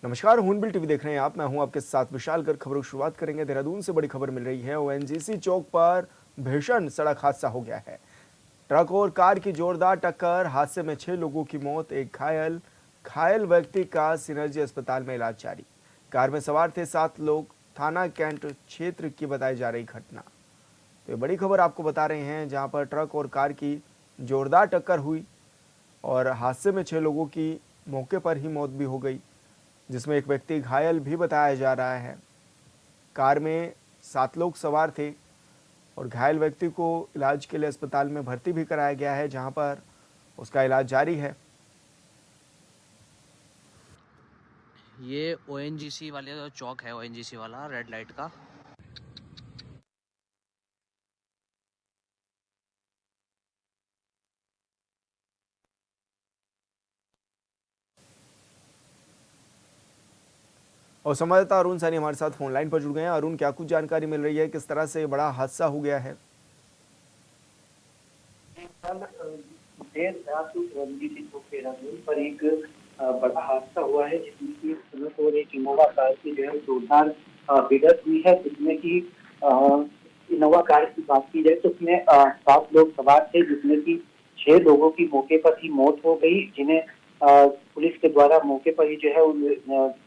नमस्कार, हूनबिल टीवी देख रहे हैं आप। मैं हूं आपके साथ विशाल। कर खबरों की शुरुआत करेंगे। देहरादून से बड़ी खबर मिल रही है। ओएनजीसी चौक पर भीषण सड़क हादसा हो गया है। ट्रक और कार की जोरदार टक्कर, हादसे में 6 लोगों की मौत, एक घायल। घायल व्यक्ति का सिनर्जी अस्पताल में इलाज जारी। कार में सवार थे 7 लोग। थाना कैंट क्षेत्र की बताई जा रही घटना। तो ये बड़ी खबर आपको बता रहे हैं, जहां पर ट्रक और कार की जोरदार टक्कर हुई और हादसे में 6 लोगों की मौके पर ही मौत भी हो गई, जिसमें एक व्यक्ति घायल भी बताया जा रहा है। कार में 7 लोग सवार थे और घायल व्यक्ति को इलाज के लिए अस्पताल में भर्ती भी कराया गया है, जहां पर उसका इलाज जारी है। ये ओएनजीसी वाले जो चौक है, ओएनजीसी वाला रेड लाइट का। और संवाददाता अरुण सैनी हमारे साथ फोन लाइन पर जुड़ गए हैं। अरुण, क्या कुछ जानकारी मिल रही है, किस तरह से बड़ा हादसा हो गया है? देर रात रणजीत चौक के राजूर पर एक बड़ा हादसा हुआ है, जिसमें कि ट्रक और एक इनोवा कार की जो है जोरदार भिड़ंत हुई है। जिसमें कि इनोवा कार की बात की जाए तो उसमें 7 लोग सवार थे, जिसमें कि 6 लोगों की मौके पर ही मौत हो गई, जिन्हें पुलिस के द्वारा मौके पर ही जो है उन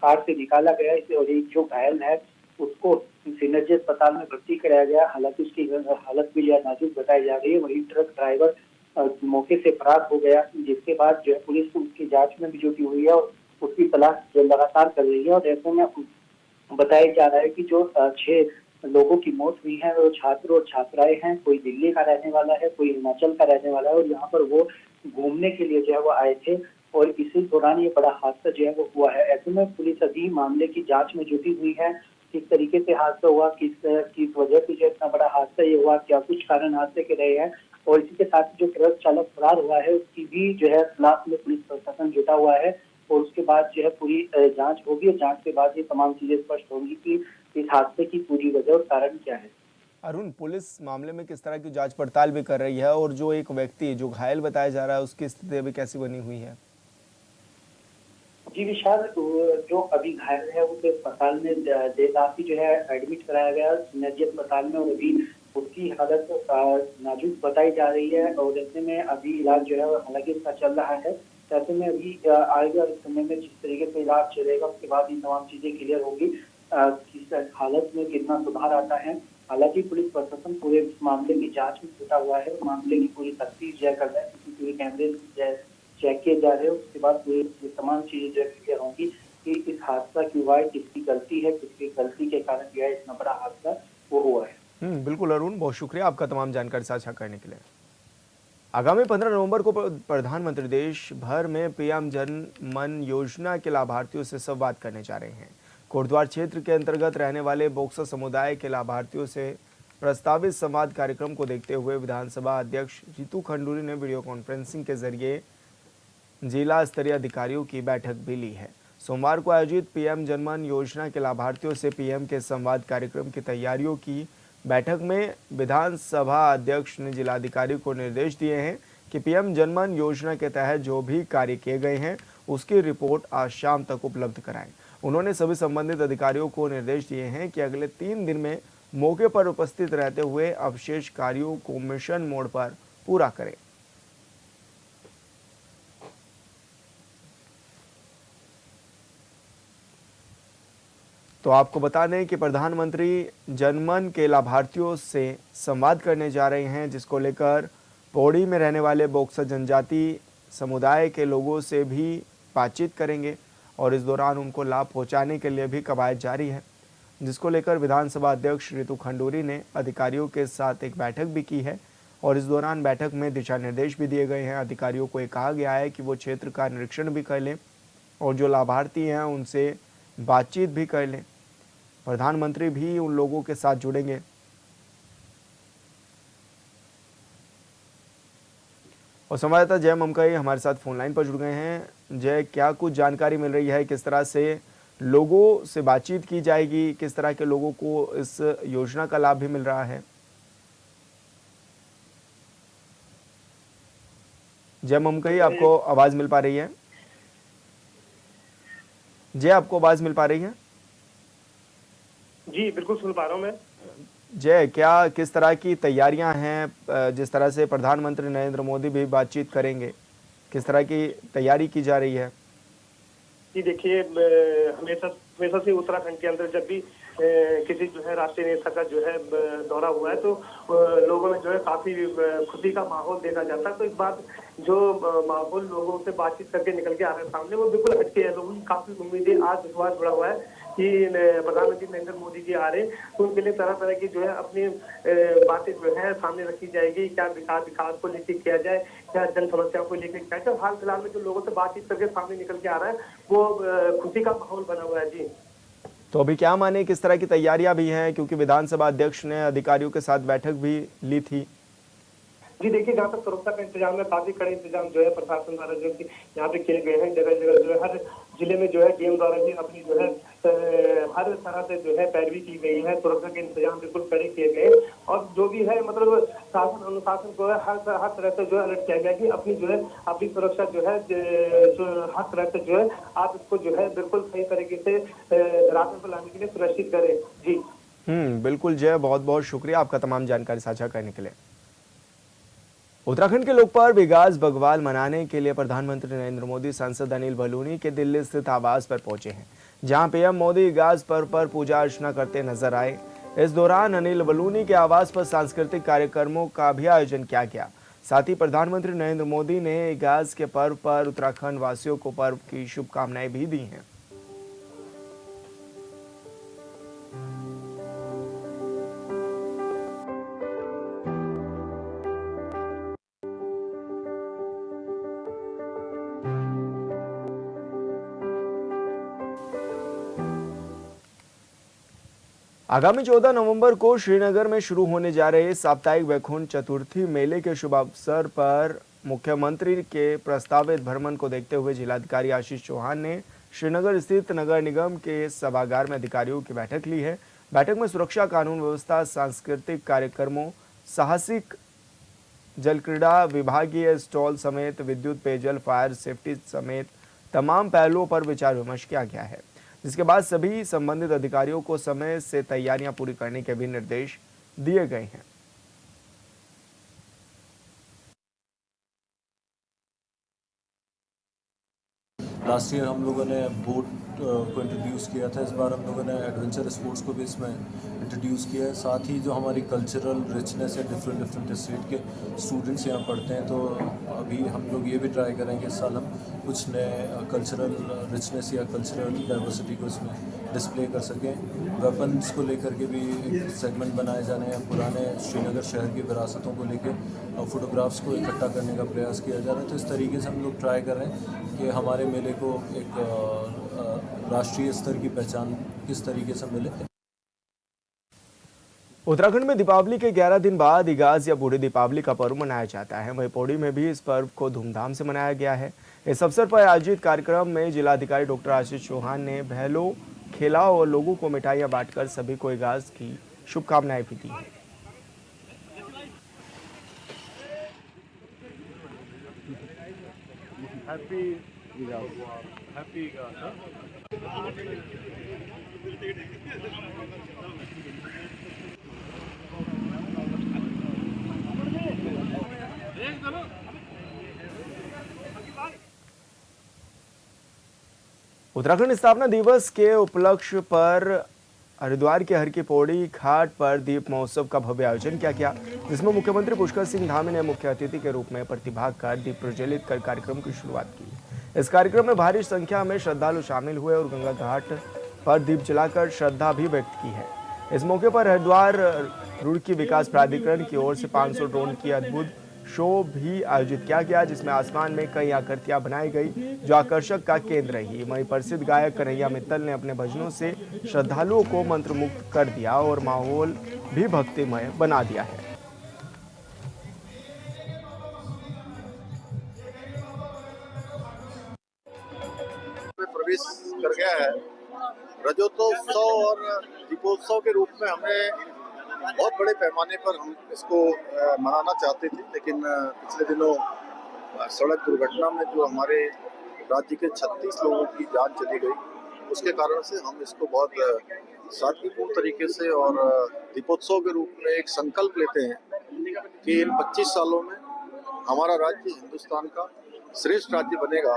कार से निकाला गया है। और एक जो घायल है उसको सिनर्जी अस्पताल में भर्ती कराया गया। हालांकि उसकी हालत भी नाजुक बताई जा रही है। वहीं ट्रक ड्राइवर मौके से फरार हो गया, जिसके बाद जो है पुलिस उसकी जांच में भी जुटी हुई है और उसकी तलाश जो लगातार कर रही है। और ऐसे में बताया जा रहा है कि जो 6 लोगों की मौत हुई है वो छात्र और छात्राएं हैं। कोई दिल्ली का रहने वाला है, कोई हिमाचल का रहने वाला है, और यहाँ पर वो घूमने के लिए जो है वो आए थे। और इसी दौरान ये बड़ा हादसा जो है वो हुआ है। ऐसे में पुलिस अभी मामले की जांच में जुटी हुई है। किस तरीके से हादसा हुआ, किस वजह से जो इतना बड़ा हादसा ये हुआ, क्या कुछ कारण हादसे के रहे हैं, और इसी के साथ जो ट्रक चालक फरार हुआ है उसकी भी जो है तलाश में पुलिस प्रशासन जुटा हुआ है। और उसके बाद जो है पूरी जांच होगी और जांच के बाद ये तमाम चीजें स्पष्ट होंगी कि इस हादसे की पूरी वजह और कारण क्या है। अरुण, पुलिस मामले में किस तरह की जांच पड़ताल भी कर रही है, और जो एक व्यक्ति जो घायल बताया जा रहा है उसकी स्थिति अभी कैसी बनी हुई है? जी विशाल, जो अभी घायल है उसे अस्पताल में देर रात ही जो है एडमिट कराया गया सिनर्जी अस्पताल में। और अभी उसकी हालत नाजुक बताई जा रही है। और ऐसे में अभी इलाज जो है हालांकि उसका चल रहा है। तो ऐसे में अभी आगे वाले समय में जिस तरीके से इलाज चलेगा उसके बाद ये तमाम चीजें क्लियर होगी, किस हालत में कितना सुधार आता है। हालांकि पुलिस प्रशासन पूरे मामले की जांच में जुटा हुआ है, मामले की पूरी तफ्तीश जो कर रहा है, सीसीटीवी कैमरे चेक किए जा रहे हैं। उसके बाद ये तमाम चीजें जो क्लियर होंगी कि इस हादसा क्यों हुआ है, किसकी गलती है, किसकी गलती के कारण जो है इतना बड़ा हादसा वो हुआ है। बिल्कुल अरुण, बहुत शुक्रिया आपका तमाम जानकारी साझा करने के लिए। आगामी 15 नवंबर को प्रधानमंत्री देश भर में पीएम जन मन योजना के लाभार्थियों से संवाद करने जा रहे हैं। कोटद्वार क्षेत्र के अंतर्गत रहने वाले बोक्सर समुदाय के लाभार्थियों से प्रस्तावित संवाद कार्यक्रम को देखते हुए विधानसभा अध्यक्ष रितु खंडूरी ने वीडियो कॉन्फ्रेंसिंग के जरिए जिला स्तरीय अधिकारियों की बैठक भी ली है। सोमवार को आयोजित पीएम जनमन योजना के लाभार्थियों से पीएम के संवाद कार्यक्रम की तैयारियों की बैठक में विधानसभा अध्यक्ष ने जिलाधिकारी को निर्देश दिए हैं कि पीएम जनमन योजना के तहत जो भी कार्य किए गए हैं उसकी रिपोर्ट आज शाम तक उपलब्ध कराएं। उन्होंने सभी संबंधित अधिकारियों को निर्देश दिए हैं कि अगले 3 दिन में मौके पर उपस्थित रहते हुए अवशेष कार्यों को मिशन मोड पर पूरा करें। तो आपको बता दें कि प्रधानमंत्री जनमन के लाभार्थियों से संवाद करने जा रहे हैं, जिसको लेकर पौड़ी में रहने वाले बोक्सर जनजाति समुदाय के लोगों से भी बातचीत करेंगे और इस दौरान उनको लाभ पहुंचाने के लिए भी कवायद जारी है, जिसको लेकर विधानसभा अध्यक्ष रितु खंडूरी ने अधिकारियों के साथ एक बैठक भी की है। और इस दौरान बैठक में दिशा निर्देश भी दिए गए हैं। अधिकारियों को ये कहा गया है कि वो क्षेत्र का निरीक्षण भी कर लें और जो लाभार्थी हैं उनसे बातचीत भी कर लें। प्रधानमंत्री भी उन लोगों के साथ जुड़ेंगे। और संवाददाता जय ममकई हमारे साथ फोन लाइन पर जुड़ गए हैं। जय, क्या कुछ जानकारी मिल रही है, किस तरह से लोगों से बातचीत की जाएगी, किस तरह के लोगों को इस योजना का लाभ भी मिल रहा है? जय ममकई, आपको आवाज मिल पा रही है? जय, आपको आवाज मिल पा रही है? जी, बिल्कुल सुन पा रहा हूँ मैं। जय, क्या किस तरह की तैयारियां हैं? जिस तरह से प्रधानमंत्री नरेंद्र मोदी भी बातचीत करेंगे, किस तरह की तैयारी की जा रही है? जी देखिए, हमेशा हमेशा से उत्तराखंड के अंदर जब भी किसी जो है राष्ट्रीय नेता का जो है दौरा हुआ है, तो लोगों में जो है काफी खुशी का माहौल देखा जाता है। तो इस बार जो माहौल लोगों से बातचीत करके निकल के आ रहे हैं सामने, वो बिल्कुल हटके है। लोगों की काफी उम्मीदें, आज विश्वास जुड़ा हुआ है कि प्रधानमंत्री नरेंद्र मोदी जी आ रहे हैं, तो उनके लिए तरह तरह की जो है अपनी बातें जो है सामने रखी जाएगी। क्या विकास को लेकर किया जाए, क्या जन समस्याओं को लेकर किया जाए। हाल फिलहाल में जो लोगों से बातचीत करके सामने निकल के आ रहा है, वो खुशी का माहौल बना हुआ है। जी, तो अभी क्या माने, किस तरह की तैयारियां भी हैं, क्योंकि विधानसभा अध्यक्ष ने अधिकारियों के साथ बैठक भी ली थी? जी देखिए, जहाँ तक सुरक्षा का इंतजाम है, काफी कड़े इंतजाम जो है प्रशासन द्वारा जो कि यहाँ पे किए गए हैं। जगह जगह जो है हर जिले में जो है डीएम द्वारा भी अपनी जो है हर तरह से जो है पैरवी की गई है। सुरक्षा के इंतजाम बिल्कुल कड़े किए गए, और जो भी है मतलब शासन अनुशासन को है हर तरह से जो है अलर्ट किया गया कि अपनी जो है अपनी सुरक्षा जो है जो हर तरह से जो है आप इसको जो है बिल्कुल सही तरीके से रास्ते पर लाने के लिए सुनिश्चित करें। जी, बिल्कुल जय, बहुत बहुत शुक्रिया आपका तमाम जानकारी साझा करने के लिए। उत्तराखंड के लोकपर्व इगास बग्वाल मनाने के लिए प्रधानमंत्री नरेंद्र मोदी सांसद अनिल बलूनी के दिल्ली स्थित आवास पर पहुंचे हैं, जहां पीएम मोदी इगास पर्व पर पूजा अर्चना करते नजर आए। इस दौरान अनिल बलूनी के आवास पर सांस्कृतिक कार्यक्रमों का भी आयोजन किया गया। साथ ही प्रधानमंत्री नरेंद्र मोदी ने इगास के पर्व पर उत्तराखंड वासियों को पर्व की शुभकामनाएं भी दी हैं। आगामी 14 नवंबर को श्रीनगर में शुरू होने जा रहे साप्ताहिक वैकुंठ चतुर्थी मेले के शुभ अवसर पर मुख्यमंत्री के प्रस्तावित भ्रमण को देखते हुए जिलाधिकारी आशीष चौहान ने श्रीनगर स्थित नगर निगम के सभागार में अधिकारियों की बैठक ली है। बैठक में सुरक्षा, कानून व्यवस्था, सांस्कृतिक कार्यक्रमों, साहसिक जल क्रीड़ा, विभागीय स्टॉल समेत विद्युत, पेयजल, फायर सेफ्टी समेत तमाम पहलुओं पर विचार विमर्श किया गया है, जिसके बाद सभी संबंधित अधिकारियों को समय से तैयारियां पूरी करने के भी निर्देश दिए गए हैं। लास्ट ईयर हम लोगों ने बोट को इंट्रोड्यूस किया था, इस बार हम लोगों ने एडवेंचर स्पोर्ट्स को भी इसमें इंट्रोड्यूस किया है। साथ ही जो हमारी कल्चरल रिचनेस है, डिफरेंट स्टेट के स्टूडेंट्स यहाँ पढ़ते हैं, तो अभी हम लोग ये भी ट्राई करेंगे इस साल हम कुछ नए कल्चरल रिचनेस या कल्चरल डाइवर्सिटी को इसमें डिस्प्ले कर सकें। वेपन्स को लेकर के भी एक सेगमेंट बनाए जाने हैं, पुराने श्रीनगर शहर की विरासतों को लेकर फोटोग्राफ्स को इकट्ठा करने का प्रयास किया जा रहा है। तो इस तरीके से हम लोग ट्राई कर रहे हैं कि हमारे मेले को एक राष्ट्रीय स्तर की पहचान किस तरीके से मिले। उत्तराखंड में दीपावली के 11 दिन बाद इगास या बूढ़ी दीपावली का पर्व मनाया जाता है। वहीं पौड़ी में भी इस पर्व को धूमधाम से मनाया गया है। इस अवसर पर आयोजित कार्यक्रम में जिलाधिकारी डॉक्टर आशीष चौहान ने बहलों खेला और लोगों को मिठाइयां बांटकर सभी को इगास की शुभकामनाएं भी दी हैं। उत्तराखंड स्थापना दिवस के उपलक्ष्य पर हरिद्वार के हर की पौड़ी घाट पर दीप महोत्सव का भव्य आयोजन किया गया, जिसमें मुख्यमंत्री पुष्कर सिंह धामी ने मुख्य अतिथि के रूप में प्रतिभाग कर दीप प्रज्वलित कर कार्यक्रम की शुरुआत की। इस कार्यक्रम में भारी संख्या में श्रद्धालु शामिल हुए और गंगा घाट पर दीप जलाकर श्रद्धा भी व्यक्त की है। इस मौके पर हरिद्वार रुड़की विकास प्राधिकरण की ओर से 500 ड्रोन की अद्भुत शो भी आयोजित किया गया, जिसमें आसमान में कई आकृतियां बनाई गई जो आकर्षक का केंद्र रही। वहीं प्रसिद्ध गायक कन्हैया मित्तल ने अपने भजनों से श्रद्धालुओं को मंत्रमुग्ध कर दिया और माहौल भी भक्तिमय बना दिया है। प्रवेश कर गया है। रजोत्सव और दीपोत्सव के रूप में हमने बहुत बड़े पैमाने पर हम इसको मनाना चाहते थे, लेकिन पिछले दिनों सड़क दुर्घटना में जो हमारे राज्य के 36 लोगों की जान चली गई, उसके कारण से हम इसको बहुत सादगीपूर्ण तरीके से और दीपोत्सव के रूप में एक संकल्प लेते हैं कि इन 25 सालों में हमारा राज्य हिंदुस्तान का श्रेष्ठ राज्य बनेगा।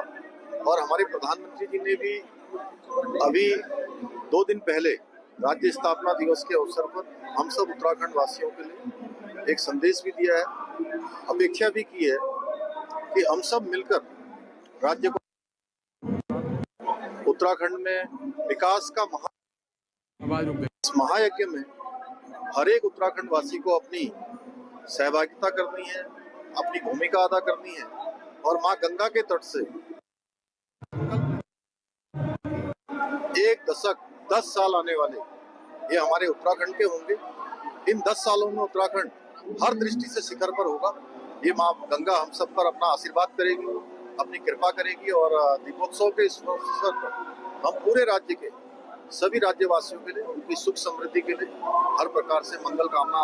और हमारे प्रधानमंत्री जी ने भी अभी 2 दिन पहले राज्य स्थापना दिवस के अवसर पर हम सब उत्तराखंड वासियों के लिए एक संदेश भी दिया है, अपेक्षा भी की है कि हम सब मिलकर राज्य को उत्तराखंड में विकास का इस महायज्ञ में हर एक उत्तराखंड वासी को अपनी सहभागिता करनी है, अपनी भूमिका अदा करनी है और मां गंगा के तट से 1 दशक 10 साल आने वाले ये हमारे उत्तराखंड के होंगे। इन 10 सालों में उत्तराखंड हर दृष्टि से शिखर पर होगा। ये मां गंगा हम सब पर अपना आशीर्वाद करेगी, अपनी कृपा करेगी और दीपोत्सव के इस अवसर पर हम पूरे राज्य के सभी राज्यवासियों के लिए उनकी सुख समृद्धि के लिए हर प्रकार से मंगल कामना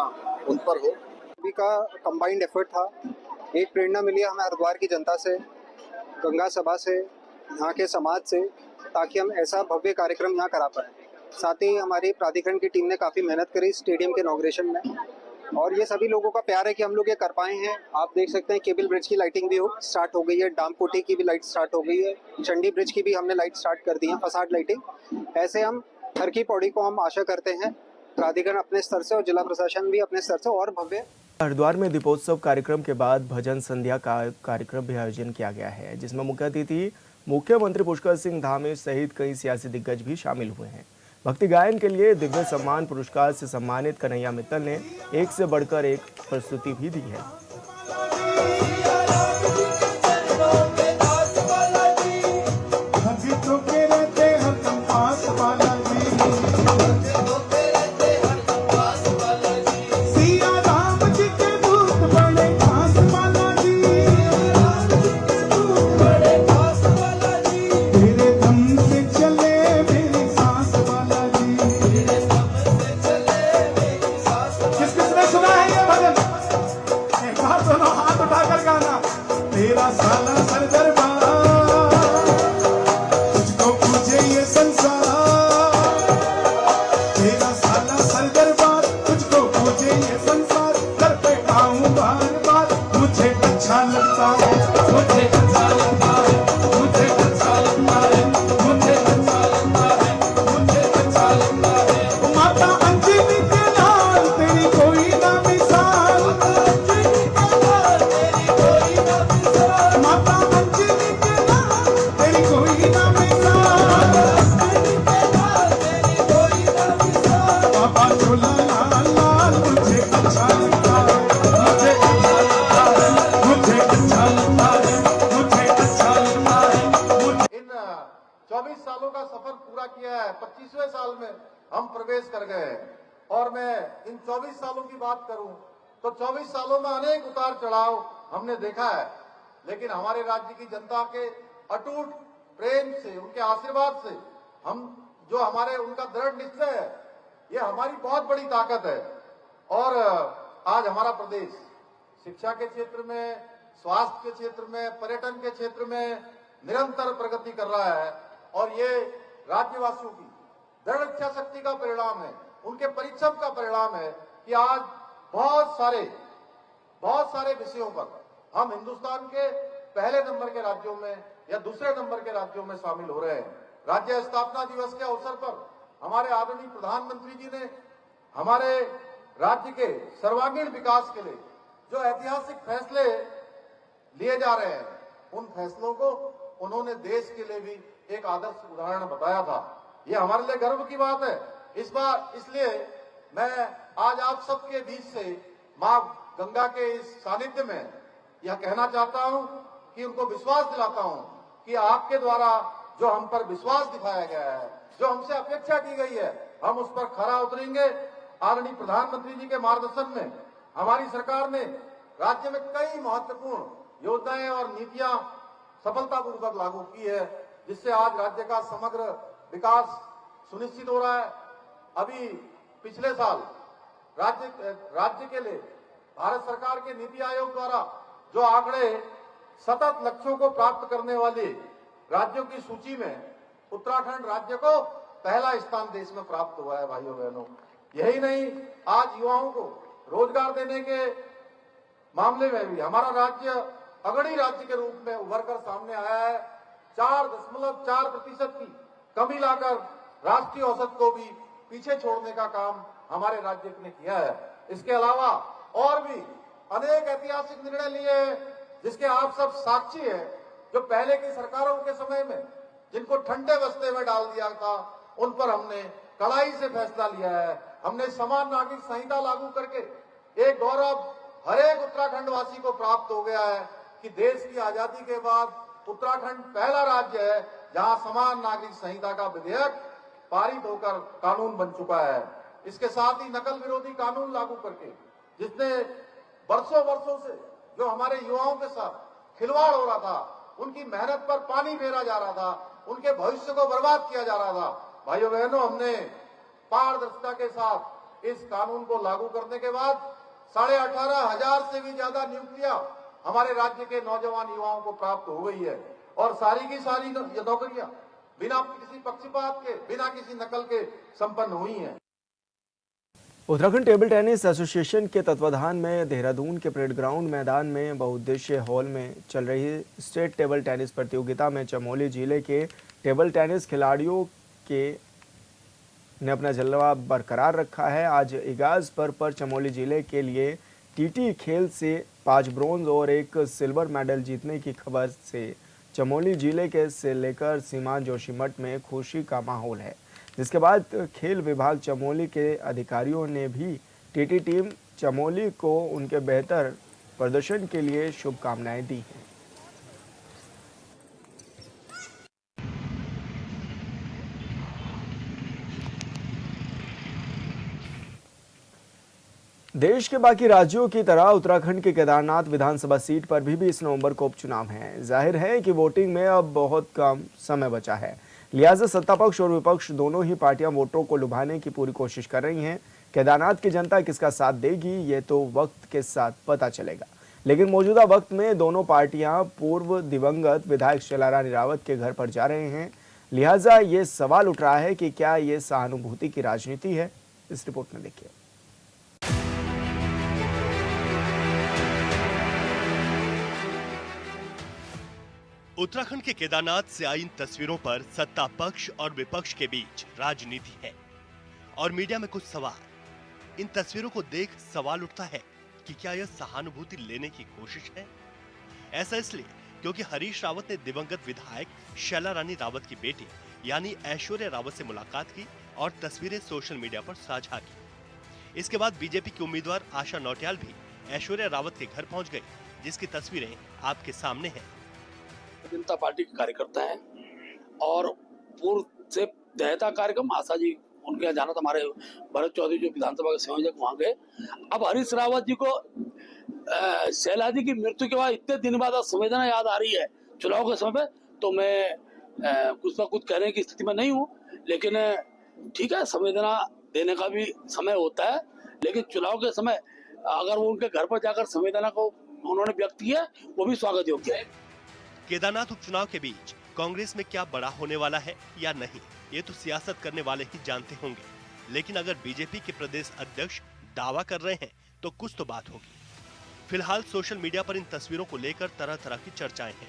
उन पर हो। सभी का कंबाइंड एफर्ट था। एक प्रेरणा मिली हमें हरिद्वार की जनता से, गंगा सभा से, यहाँ के समाज से, ताकि हम ऐसा भव्य कार्यक्रम यहाँ करा पाए। साथ ही हमारी प्राधिकरण की टीम ने काफ़ी मेहनत करी स्टेडियम के इनॉग्रेशन में, और ये सभी लोगों का प्यार है कि हम लोग ये कर पाए हैं। आप देख सकते हैं केबल ब्रिज की लाइटिंग भी स्टार्ट हो गई है, डाम कोठी की भी लाइट स्टार्ट हो गई है, चंडी ब्रिज की भी हमने लाइट स्टार्ट कर दी है, फसाड लाइटिंग। ऐसे हम हर की पौड़ी को हम आशा करते हैं प्राधिकरण अपने स्तर से और जिला प्रशासन भी अपने स्तर से और भव्य। हरिद्वार में दीपोत्सव कार्यक्रम के बाद भजन संध्या का कार्यक्रम भी आयोजन किया गया है, जिसमें मुख्य अतिथि मुख्यमंत्री पुष्कर सिंह धामी सहित कई सियासी दिग्गज भी शामिल हुए हैं। भक्ति गायन के लिए दिव्य सम्मान पुरस्कार से सम्मानित कन्हैया मित्तल ने एक से बढ़कर एक प्रस्तुति भी दी है। हम प्रवेश कर गए हैं। और मैं इन 24 सालों की बात करूं तो 24 सालों में अनेक उतार चढ़ाव हमने देखा है, लेकिन हमारे राज्य की जनता के अटूट प्रेम से, उनके आशीर्वाद से, हम जो हमारे उनका दृढ़ निश्चय है, ये हमारी बहुत बड़ी ताकत है। और आज हमारा प्रदेश शिक्षा के क्षेत्र में, स्वास्थ्य के क्षेत्र में, पर्यटन के क्षेत्र में निरंतर प्रगति कर रहा है। और ये राज्यवासियों की दृढ़ इच्छा शक्ति का परिणाम है, उनके परिश्रम का परिणाम है कि आज बहुत सारे विषयों पर हम हिंदुस्तान के पहले नंबर के राज्यों में या दूसरे नंबर के राज्यों में शामिल हो रहे हैं। राज्य स्थापना दिवस के अवसर पर हमारे आदरणीय प्रधानमंत्री जी ने हमारे राज्य के सर्वांगीण विकास के लिए जो ऐतिहासिक फैसले लिए जा रहे हैं, उन फैसलों को उन्होंने देश के लिए भी एक आदर्श उदाहरण बताया था। ये हमारे लिए गर्व की बात है। इस बार इसलिए मैं आज आप सबके बीच से मां गंगा के इस सानिध्य में यह कहना चाहता हूं कि उनको विश्वास दिलाता हूं कि आपके द्वारा जो हम पर विश्वास दिखाया गया है, जो हमसे अपेक्षा की गई है, हम उस पर खरा उतरेंगे। आदरणीय प्रधानमंत्री जी के मार्गदर्शन में हमारी सरकार ने राज्य में कई महत्वपूर्ण योजनाएं और नीतियां सफलतापूर्वक लागू की है, जिससे आज राज्य का समग्र विकास सुनिश्चित हो रहा है। अभी पिछले साल राज्य के लिए भारत सरकार के नीति आयोग द्वारा जो आंकड़े सतत लक्ष्यों को प्राप्त करने वाले राज्यों की सूची में उत्तराखंड राज्य को पहला स्थान देश में प्राप्त हुआ है भाइयों बहनों। यही नहीं, आज युवाओं को रोजगार देने के मामले में भी हमारा राज्य अग्रणी राज्य के रूप में उभर कर सामने आया है। 4.4% की कमी लाकर राष्ट्रीय औसत को भी पीछे छोड़ने का काम हमारे राज्य ने किया है। इसके अलावा और भी अनेक ऐतिहासिक निर्णय लिए हैं जिसके आप सब साक्षी हैं। जो पहले की सरकारों के समय में जिनको ठंडे बस्ते में डाल दिया था, उन पर हमने कड़ाई से फैसला लिया है। हमने समान नागरिक संहिता लागू करके एक गौरव हर एक उत्तराखंड वासी को प्राप्त हो गया है कि देश की आजादी के बाद उत्तराखंड पहला राज्य है जहां समान नागरिक संहिता का विधेयक पारित होकर कानून बन चुका है। इसके साथ ही नकल विरोधी कानून लागू करके जिसने वर्षों से जो हमारे युवाओं के साथ खिलवाड़ हो रहा था, उनकी मेहनत पर पानी फेरा जा रहा था, उनके भविष्य को बर्बाद किया जा रहा था, भाइयों बहनों हमने पारदर्शिता के साथ इस कानून को लागू करने के बाद 18,500 से भी ज्यादा नियुक्तियां हमारे राज्य के नौजवान युवाओं को प्राप्त हो गई है। और सारी की सारी नौकरियां बिना किसी पक्षपात के, बिना किसी नकल के संपन्न हुई हैं। उत्तराखंड टेबल टेनिस एसोसिएशन के तत्वाधान में देहरादून के परेड ग्राउंड मैदान में बहुउद्देशीय हॉल में चल रही स्टेट टेबल टेनिस प्रतियोगिता में चमोली जिले के टेबल टेनिस खिलाड़ियों ने अपना जलवा बरकरार रखा है। आज इगाज पर चमोली जिले के लिए टीटी खेल से 5 ब्रोंज और 1 सिल्वर मेडल जीतने की खबर से चमोली जिले के से लेकर सीमांत जोशीमठ में खुशी का माहौल है, जिसके बाद खेल विभाग चमोली के अधिकारियों ने भी टीटी टीम चमोली को उनके बेहतर प्रदर्शन के लिए शुभकामनाएं दी हैं। देश के बाकी राज्यों की तरह उत्तराखंड के केदारनाथ विधानसभा सीट पर भी 20 नवंबर को उपचुनाव हैं। जाहिर है कि वोटिंग में अब बहुत कम समय बचा है, लिहाजा सत्ता पक्ष और विपक्ष दोनों ही पार्टियां वोटरों को लुभाने की पूरी कोशिश कर रही हैं। केदारनाथ की जनता किसका साथ देगी ये तो वक्त के साथ पता चलेगा, लेकिन मौजूदा वक्त में दोनों पार्टियां पूर्व दिवंगत विधायक शैलारानी रावत के घर पर जा रहे हैं। लिहाजा ये सवाल उठ रहा है कि क्या ये सहानुभूति की राजनीति है। इस रिपोर्ट में देखिए। उत्तराखंड के केदारनाथ से आई इन तस्वीरों पर सत्ता पक्ष और विपक्ष के बीच राजनीति है और मीडिया में कुछ सवाल। इन तस्वीरों को देख सवाल उठता है कि क्या यह सहानुभूति लेने की कोशिश है। ऐसा इसलिए क्योंकि हरीश रावत ने दिवंगत विधायक शैलारानी रावत की बेटी यानी ऐश्वर्या रावत से मुलाकात की और तस्वीरें सोशल मीडिया पर साझा की। इसके बाद बीजेपी की उम्मीदवार आशा नौटियाल भी ऐश्वर्या रावत के घर पहुंच गई, जिसकी तस्वीरें आपके सामने हैं। जनता पार्टी के कार्यकर्ता हैं और पूर्व से देहता कार्यक्रम आशा जी उनके यहाँ जाना था, हमारे भरत चौधरी जो विधानसभा के संयोजक वहां गए। अब हरीश रावत जी को शैला जी की मृत्यु के बाद इतने दिन बाद संवेदना याद आ रही है चुनाव के समय पे, तो मैं कुछ ना कुछ कहने की स्थिति में नहीं हूँ, लेकिन ठीक है, संवेदना देने का भी समय होता है, लेकिन चुनाव के समय अगर वो उनके घर पर जाकर संवेदना को उन्होंने व्यक्त किया वो भी स्वागत योग्य है। केदारनाथ उपचुनाव के बीच कांग्रेस में क्या बड़ा होने वाला है या नहीं, ये तो सियासत करने वाले ही जानते होंगे, लेकिन अगर बीजेपी के प्रदेश अध्यक्ष दावा कर रहे हैं तो कुछ तो बात होगी। फिलहाल सोशल मीडिया पर इन तस्वीरों को लेकर तरह तरह की चर्चाएं हैं।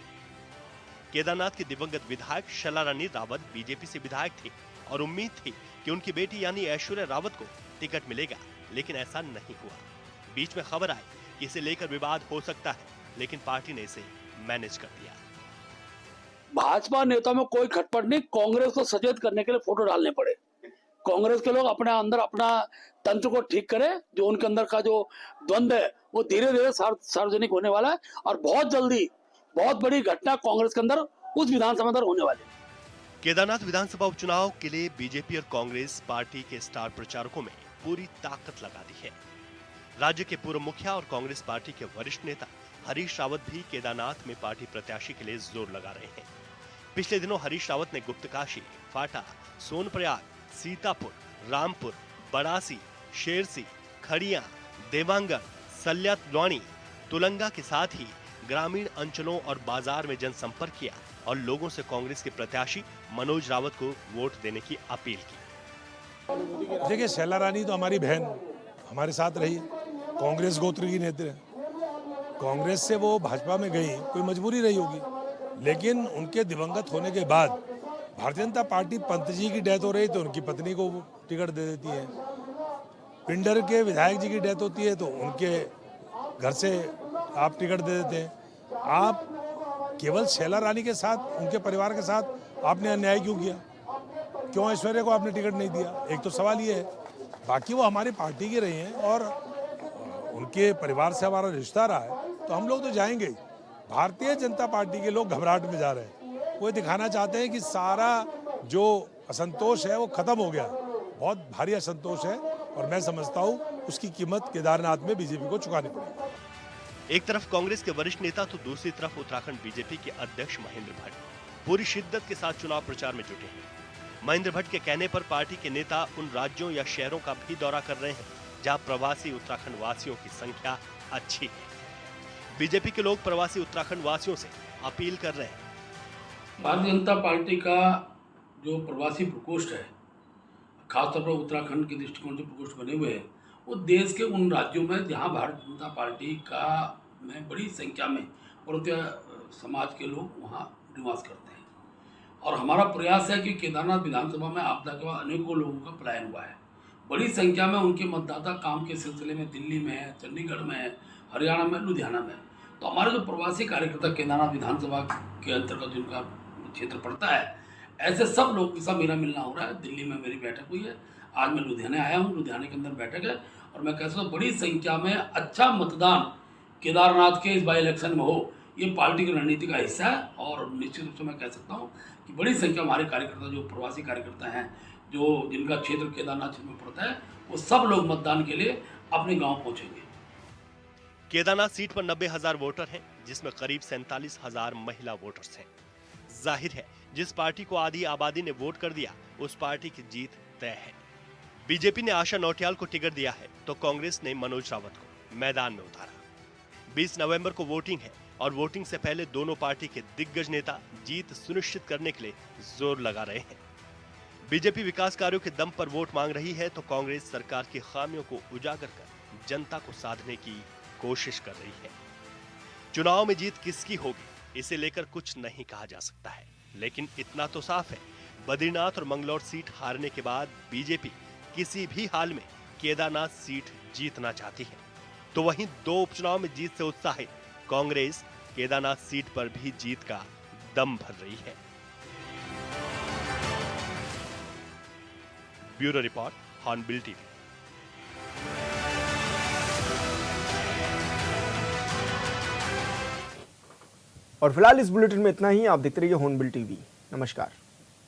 केदारनाथ की दिवंगत विधायक शैलारानी रावत बीजेपी से विधायक थी और उम्मीद थी कि उनकी बेटी यानी ऐश्वर्या रावत को टिकट मिलेगा, लेकिन ऐसा नहीं हुआ। बीच में खबर आई कि इसे लेकर विवाद हो सकता है, लेकिन पार्टी ने इसे मैनेज कर दिया। भाजपा नेता में कोई खटपट नहीं, कांग्रेस को सचेत करने के लिए फोटो डालने पड़े। कांग्रेस के लोग अपने अंदर अपना तंत्र को ठीक करें, जो उनके अंदर का जो द्वंद्व है वो धीरे धीरे सार्वजनिक होने वाला है और बहुत जल्दी बहुत बड़ी घटना कांग्रेस के अंदर उस विधानसभा अंदर होने वाली है। केदारनाथ विधानसभा उपचुनाव के लिए बीजेपी और कांग्रेस पार्टी के स्टार प्रचारकों में पूरी ताकत लगा दी है। राज्य के पूर्व मुखिया और कांग्रेस पार्टी के वरिष्ठ नेता हरीश रावत भी केदारनाथ में पार्टी प्रत्याशी के लिए जोर लगा रहे हैं। पिछले दिनों हरीश रावत ने गुप्तकाशी, फाटा, सोनप्रयाग, सीतापुर, रामपुर, बड़ासी, शेरसी, खड़िया, देवांगन, सल्यातलवानी, तुलंगा के साथ ही ग्रामीण अंचलों और बाजार में जनसंपर्क किया और लोगों से कांग्रेस के प्रत्याशी मनोज रावत को वोट देने की अपील की। देखिए, शैला रानी तो हमारी बहन हमारे साथ रही, कांग्रेस गोत्र की नेत्री है। कांग्रेस से वो भाजपा में गई, कोई मजबूरी रही होगी, लेकिन उनके दिवंगत होने के बाद भारतीय जनता पार्टी, पंत जी की डेथ हो रही तो उनकी पत्नी को टिकट दे देती है। पिंडर के विधायक जी की डेथ होती है तो उनके घर से आप टिकट दे देते हैं। आप केवल शैला रानी के साथ, उनके परिवार के साथ आपने अन्याय क्यों किया? क्यों ऐश्वर्या को आपने टिकट नहीं दिया? एक तो सवाल ये है। बाकी वो हमारी पार्टी के रही हैं और उनके परिवार से हमारा रिश्ता रहा है, तो हम लोग तो जाएंगे ही। भारतीय जनता पार्टी के लोग घबराहट में जा रहे हैं, वो दिखाना चाहते हैं कि सारा जो असंतोष है वो खत्म हो गया। बहुत भारी असंतोष है और मैं समझता हूँ उसकी कीमत केदारनाथ में बीजेपी को चुकानी पड़ेगी। एक तरफ कांग्रेस के वरिष्ठ नेता तो दूसरी तरफ उत्तराखंड बीजेपी के अध्यक्ष महेंद्र भट्ट पूरी शिद्दत के साथ चुनाव प्रचार में जुटे हैं। महेंद्र भट्ट के कहने पर पार्टी के नेता उन राज्यों या शहरों का भी दौरा कर रहे हैं जहां प्रवासी उत्तराखंड वासियों की संख्या अच्छी है। बीजेपी के लोग प्रवासी उत्तराखंड वासियों से अपील कर रहे हैं। भारतीय जनता पार्टी का जो प्रवासी प्रकोष्ठ है, खासतौर पर उत्तराखंड के दृष्टिकोण से प्रकोष्ठ बने हुए हैं, वो देश के उन राज्यों में जहां भारतीय जनता पार्टी का में बड़ी संख्या में भारतीय समाज के लोग वहां निवास करते हैं। और हमारा प्रयास है कि केदारनाथ विधानसभा में आपदा के बाद अनेकों लोगों का पलायन हुआ है। बड़ी संख्या में उनके मतदाता काम के सिलसिले में दिल्ली में है, चंडीगढ़ में है, हरियाणा में, लुधियाना में। तो हमारे जो प्रवासी कार्यकर्ता केदारनाथ विधानसभा के अंतर्गत जिनका क्षेत्र पड़ता है, ऐसे सब लोग के साथ मेरा मिलना हो रहा है। दिल्ली में मेरी बैठक हुई है, आज मैं लुधियाना आया हूँ, लुधियाना के अंदर बैठक है और मैं कह सकता हूँ बड़ी संख्या में अच्छा मतदान केदारनाथ के इस बाई इलेक्शन में हो, ये पार्टी की रणनीति का हिस्सा है। और निश्चित रूप से मैं कह सकता हूँ कि बड़ी संख्या हमारे कार्यकर्ता, जो प्रवासी कार्यकर्ता हैं, जो जिनका क्षेत्र केदारनाथ क्षेत्र में पड़ता है, वो सब लोग मतदान के लिए अपने गाँव पहुँचेंगे। केदारनाथ सीट पर 90,000 वोटर हैं, जिसमें करीब 47,000 महिला वोटर्स हैं। जाहिर है जिस पार्टी को आधी आबादी ने वोट कर दिया, उस पार्टी की जीत तय है। बीजेपी ने आशा नौटियाल को टिकट दिया है तो कांग्रेस ने मनोज रावत को मैदान में उतारा। 20 नवंबर को वोटिंग है और वोटिंग से पहले दोनों पार्टी के दिग्गज नेता जीत सुनिश्चित करने के लिए जोर लगा रहे हैं। बीजेपी विकास कार्यों के दम पर वोट मांग रही है तो कांग्रेस सरकार की खामियों को उजागर कर जनता को साधने की कोशिश कर रही है। चुनाव में जीत किसकी होगी, इसे लेकर कुछ नहीं कहा जा सकता है, लेकिन इतना तो साफ है, बद्रीनाथ और मंगलौर सीट हारने के बाद बीजेपी किसी भी हाल में केदारनाथ सीट जीतना चाहती है। तो वहीं 2 उपचुनाव में जीत से उत्साहित कांग्रेस केदारनाथ सीट पर भी जीत का दम भर रही है। Bureau report, hornbill TV. और फिलहाल इस बुलेटिन में इतना ही। आप देखते रहिए हॉर्नबिल टीवी। नमस्कार।